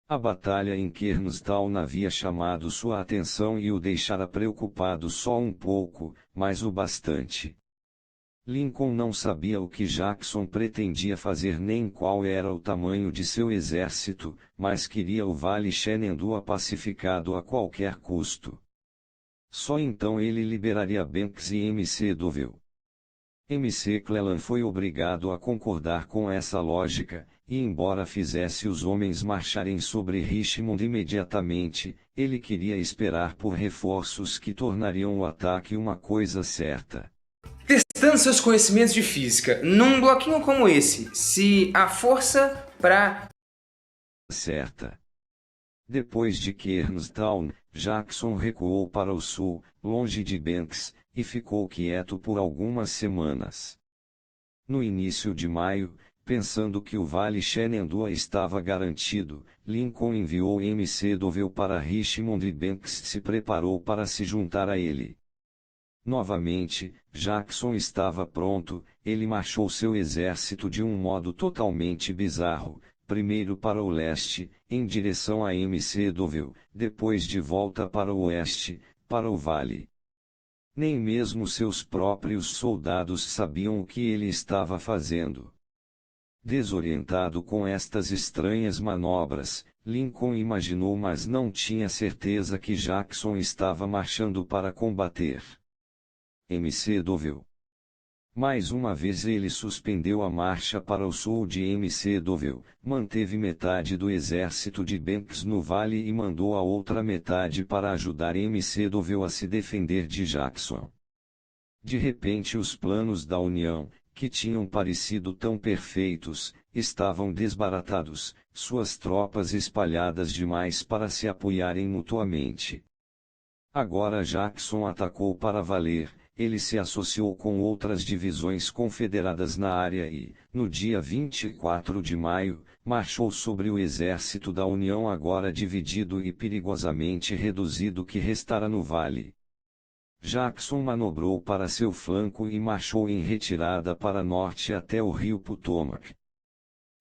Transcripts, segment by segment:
A batalha em Kernstown havia chamado sua atenção e o deixara preocupado só um pouco, mas o bastante. Lincoln não sabia o que Jackson pretendia fazer nem qual era o tamanho de seu exército, mas queria o Vale Shenandoah pacificado a qualquer custo. Só então ele liberaria Banks e MC Dovell. McClellan foi obrigado a concordar com essa lógica, e embora fizesse os homens marcharem sobre Richmond imediatamente, ele queria esperar por reforços que tornariam o ataque uma coisa certa. Testando seus conhecimentos de física, num bloquinho como esse, se a força para... Certa. Depois de Kernstown, Jackson recuou para o sul, longe de Banks, e ficou quieto por algumas semanas. No início de maio, pensando que o Vale Shenandoah estava garantido, Lincoln enviou MC Dovell para Richmond e Banks se preparou para se juntar a ele. Novamente, Jackson estava pronto, ele marchou seu exército de um modo totalmente bizarro, primeiro para o leste, em direção a MC Dovell, depois de volta para o oeste, para o vale. Nem mesmo seus próprios soldados sabiam o que ele estava fazendo. Desorientado com estas estranhas manobras, Lincoln imaginou, mas não tinha certeza, que Jackson estava marchando para combater MC Dovell. Mais uma vez ele suspendeu a marcha para o sul de MC Dovell, manteve metade do exército de Banks no vale e mandou a outra metade para ajudar MC Dovell a se defender de Jackson. De repente os planos da União, que tinham parecido tão perfeitos, estavam desbaratados, suas tropas espalhadas demais para se apoiarem mutuamente. Agora Jackson atacou para valer. Ele se associou com outras divisões confederadas na área e, no dia 24 de maio, marchou sobre o exército da União agora dividido e perigosamente reduzido que restara no vale. Jackson manobrou para seu flanco e marchou em retirada para norte até o rio Potomac.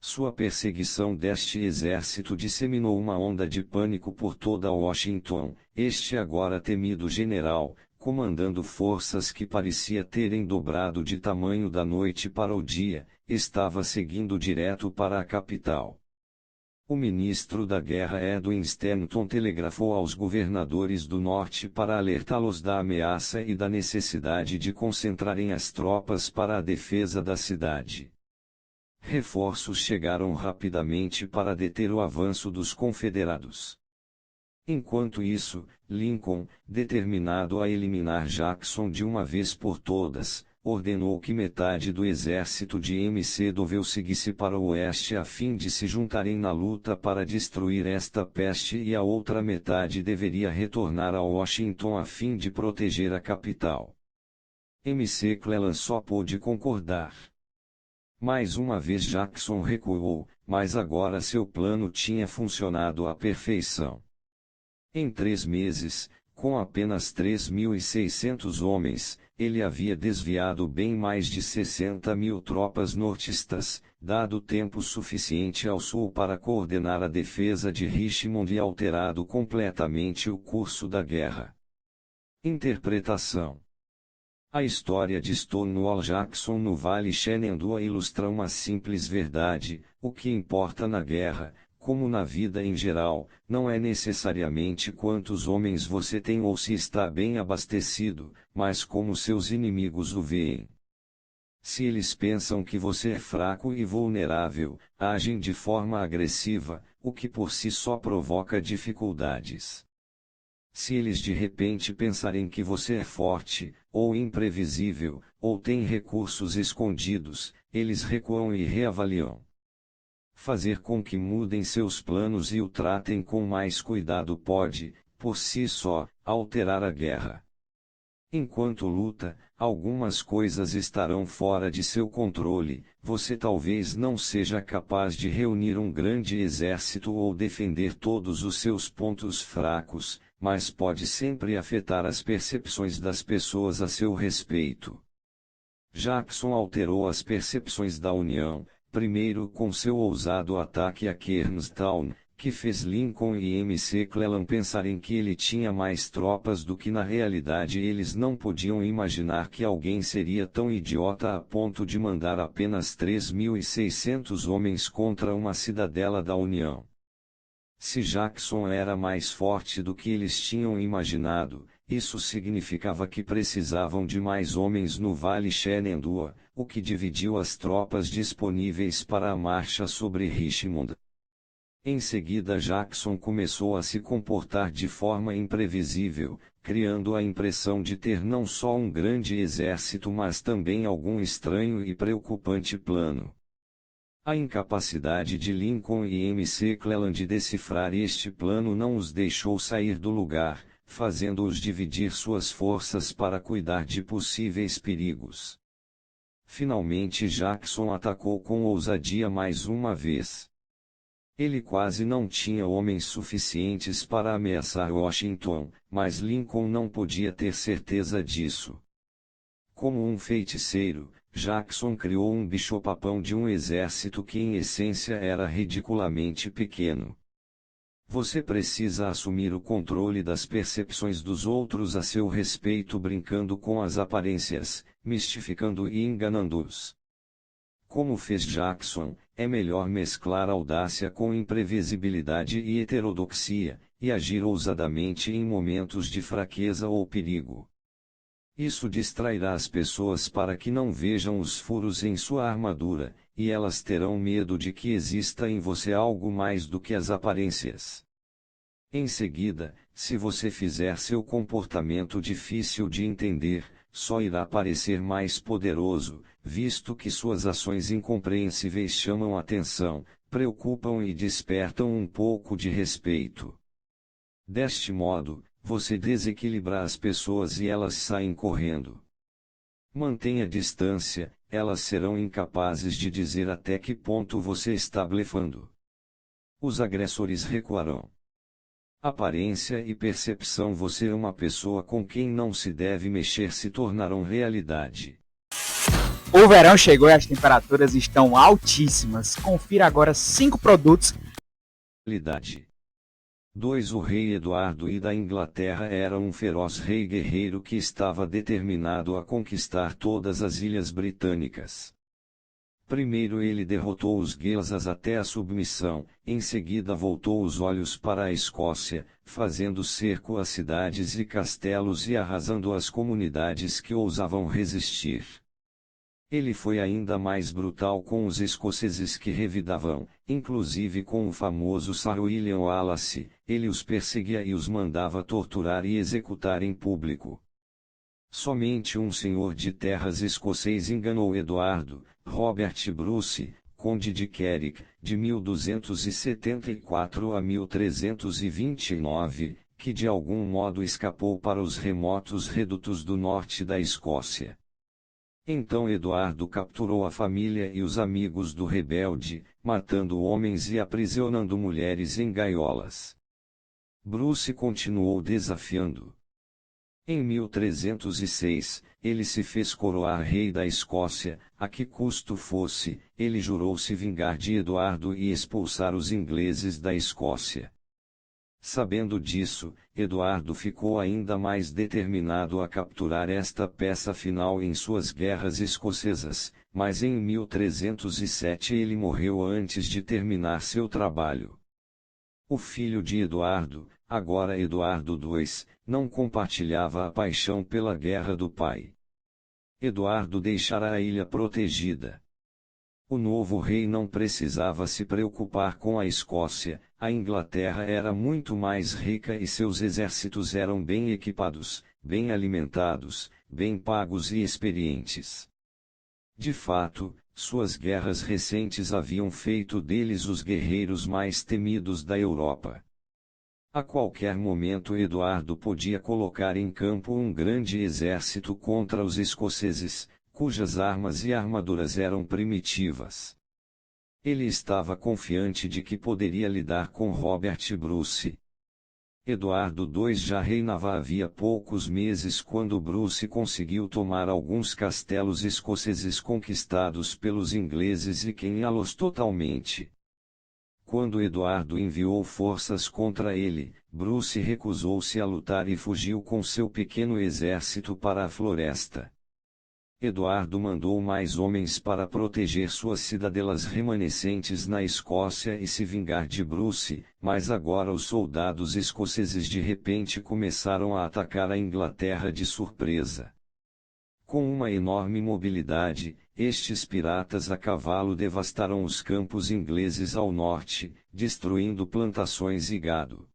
Sua perseguição deste exército disseminou uma onda de pânico por toda Washington. Este agora temido general, comandando forças que parecia terem dobrado de tamanho da noite para o dia, estava seguindo direto para a capital. O ministro da Guerra Edwin Stanton telegrafou aos governadores do norte para alertá-los da ameaça e da necessidade de concentrarem as tropas para a defesa da cidade. Reforços chegaram rapidamente para deter o avanço dos confederados. Enquanto isso, Lincoln, determinado a eliminar Jackson de uma vez por todas, ordenou que metade do exército de MC Dovell seguisse para o oeste a fim de se juntarem na luta para destruir esta peste, e a outra metade deveria retornar a Washington a fim de proteger a capital. McClellan só pôde concordar. Mais uma vez Jackson recuou, mas agora seu plano tinha funcionado à perfeição. Em 3 meses, com apenas 3.600 homens, ele havia desviado bem mais de 60.000 tropas nortistas, dado tempo suficiente ao sul para coordenar a defesa de Richmond e alterado completamente o curso da guerra. Interpretação: a história de Stonewall Jackson no Vale Shenandoah ilustra uma simples verdade: o que importa na guerra, como na vida em geral, não é necessariamente quantos homens você tem ou se está bem abastecido, mas como seus inimigos o veem. Se eles pensam que você é fraco e vulnerável, agem de forma agressiva, o que por si só provoca dificuldades. Se eles de repente pensarem que você é forte, ou imprevisível, ou tem recursos escondidos, eles recuam e reavaliam. Fazer com que mudem seus planos e o tratem com mais cuidado pode, por si só, alterar a guerra. Enquanto luta, algumas coisas estarão fora de seu controle. Você talvez não seja capaz de reunir um grande exército ou defender todos os seus pontos fracos, mas pode sempre afetar as percepções das pessoas a seu respeito. Jackson alterou as percepções da União, Primeiro com seu ousado ataque a Kernstown, que fez Lincoln e McClellan pensarem que ele tinha mais tropas do que na realidade eles não podiam imaginar que alguém seria tão idiota a ponto de mandar apenas 3.600 homens contra uma cidadela da União. Se Jackson era mais forte do que eles tinham imaginado, isso significava que precisavam de mais homens no Vale Shenandoah, o que dividiu as tropas disponíveis para a marcha sobre Richmond. Em seguida Jackson começou a se comportar de forma imprevisível, criando a impressão de ter não só um grande exército mas também algum estranho e preocupante plano. A incapacidade de Lincoln e McClellan de decifrar este plano não os deixou sair do lugar, fazendo-os dividir suas forças para cuidar de possíveis perigos. Finalmente Jackson atacou com ousadia mais uma vez. Ele quase não tinha homens suficientes para ameaçar Washington, mas Lincoln não podia ter certeza disso. Como um feiticeiro, Jackson criou um bicho-papão de um exército que em essência era ridiculamente pequeno. Você precisa assumir o controle das percepções dos outros a seu respeito brincando com as aparências, mistificando e enganando-os. Como fez Jackson, é melhor mesclar audácia com imprevisibilidade e heterodoxia, e agir ousadamente em momentos de fraqueza ou perigo. Isso distrairá as pessoas para que não vejam os furos em sua armadura, e elas terão medo de que exista em você algo mais do que as aparências. Em seguida, se você fizer seu comportamento difícil de entender, só irá parecer mais poderoso, visto que suas ações incompreensíveis chamam atenção, preocupam e despertam um pouco de respeito. Deste modo, você desequilibra as pessoas e elas saem correndo. Mantenha distância, elas serão incapazes de dizer até que ponto você está blefando. Os agressores recuarão. Aparência e percepção. Você é uma pessoa com quem não se deve mexer se tornarão realidade. O verão chegou e as temperaturas estão altíssimas. Confira agora 5 produtos. Realidade. 2. O rei Eduardo I da Inglaterra era um feroz rei guerreiro que estava determinado a conquistar todas as ilhas britânicas. Primeiro ele derrotou os guelhas até a submissão, em seguida voltou os olhos para a Escócia, fazendo cerco a cidades e castelos e arrasando as comunidades que ousavam resistir. Ele foi ainda mais brutal com os escoceses que revidavam, inclusive com o famoso Sir William Wallace, ele os perseguia e os mandava torturar e executar em público. Somente um senhor de terras escocês enganou Eduardo, Robert Bruce, conde de Carrick, de 1274 a 1329, que de algum modo escapou para os remotos redutos do norte da Escócia. Então Eduardo capturou a família e os amigos do rebelde, matando homens e aprisionando mulheres em gaiolas. Bruce continuou desafiando. Em 1306, ele se fez coroar rei da Escócia, a que custo fosse, ele jurou se vingar de Eduardo e expulsar os ingleses da Escócia. Sabendo disso, Eduardo ficou ainda mais determinado a capturar esta peça final em suas guerras escocesas, mas em 1307 ele morreu antes de terminar seu trabalho. O filho de Eduardo, agora Eduardo II, não compartilhava a paixão pela guerra do pai. Eduardo deixara a ilha protegida. O novo rei não precisava se preocupar com a Escócia, a Inglaterra era muito mais rica e seus exércitos eram bem equipados, bem alimentados, bem pagos e experientes. De fato, suas guerras recentes haviam feito deles os guerreiros mais temidos da Europa. A qualquer momento Eduardo podia colocar em campo um grande exército contra os escoceses, cujas armas e armaduras eram primitivas. Ele estava confiante de que poderia lidar com Robert Bruce. Eduardo II já reinava havia poucos meses quando Bruce conseguiu tomar alguns castelos escoceses conquistados pelos ingleses e queimá-los totalmente. Quando Eduardo enviou forças contra ele, Bruce recusou-se a lutar e fugiu com seu pequeno exército para a floresta. Eduardo mandou mais homens para proteger suas cidadelas remanescentes na Escócia e se vingar de Bruce, mas agora os soldados escoceses de repente começaram a atacar a Inglaterra de surpresa. Com uma enorme mobilidade, estes piratas a cavalo devastaram os campos ingleses ao norte, destruindo plantações e gado.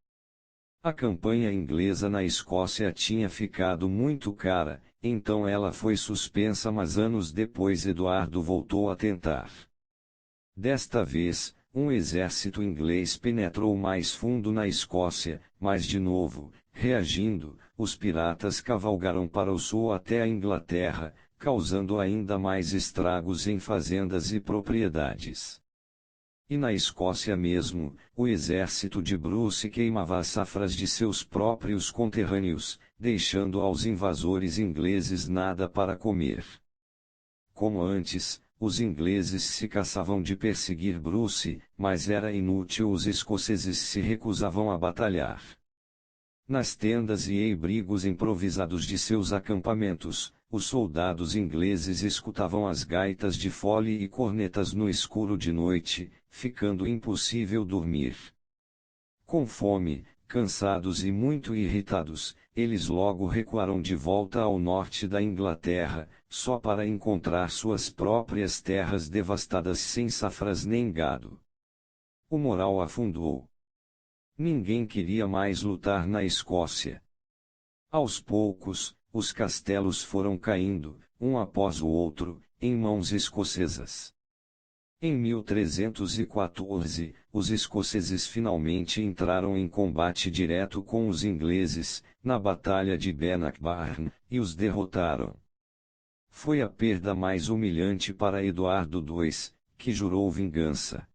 A campanha inglesa na Escócia tinha ficado muito cara, então ela foi suspensa, mas anos depois Eduardo voltou a tentar. Desta vez, um exército inglês penetrou mais fundo na Escócia, mas de novo, reagindo, os piratas cavalgaram para o sul até a Inglaterra, causando ainda mais estragos em fazendas e propriedades. E na Escócia mesmo, o exército de Bruce queimava as safras de seus próprios conterrâneos, deixando aos invasores ingleses nada para comer. Como antes, os ingleses se cansavam de perseguir Bruce, mas era inútil, os escoceses se recusavam a batalhar. Nas tendas e abrigos improvisados de seus acampamentos, os soldados ingleses escutavam as gaitas de fole e cornetas no escuro de noite, ficando impossível dormir. Com fome, cansados e muito irritados, eles logo recuaram de volta ao norte da Inglaterra, só para encontrar suas próprias terras devastadas sem safras nem gado. O moral afundou. Ninguém queria mais lutar na Escócia. Aos poucos, os castelos foram caindo, um após o outro, em mãos escocesas. Em 1314, os escoceses finalmente entraram em combate direto com os ingleses, na Batalha de Bannockburn, e os derrotaram. Foi a perda mais humilhante para Eduardo II, que jurou vingança.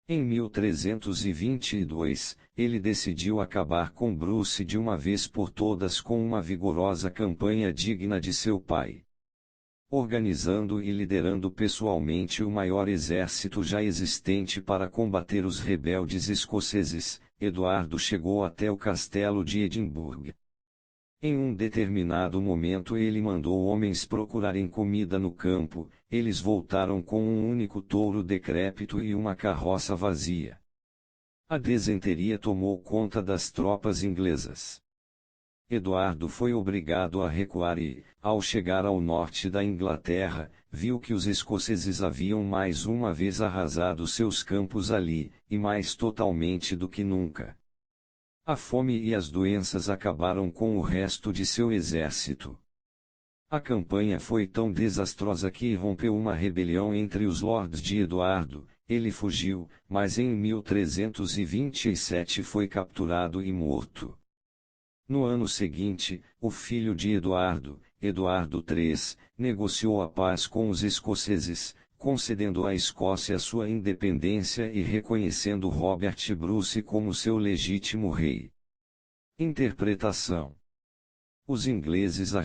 Em 1322, ele decidiu acabar com Bruce de uma vez por todas com uma vigorosa campanha digna de seu pai. Organizando e liderando pessoalmente o maior exército já existente para combater os rebeldes escoceses, Eduardo chegou até o castelo de Edimburgo. Em um determinado momento ele mandou homens procurarem comida no campo, eles voltaram com um único touro decrépito e uma carroça vazia. A desenteria tomou conta das tropas inglesas. Eduardo foi obrigado a recuar e, ao chegar ao norte da Inglaterra, viu que os escoceses haviam mais uma vez arrasado seus campos ali, e mais totalmente do que nunca. A fome e as doenças acabaram com o resto de seu exército. A campanha foi tão desastrosa que irrompeu uma rebelião entre os lords de Eduardo, ele fugiu, mas em 1327 foi capturado e morto. No ano seguinte, o filho de Eduardo, Eduardo III, negociou a paz com os escoceses, concedendo à Escócia sua independência e reconhecendo Robert Bruce como seu legítimo rei. Interpretação: os ingleses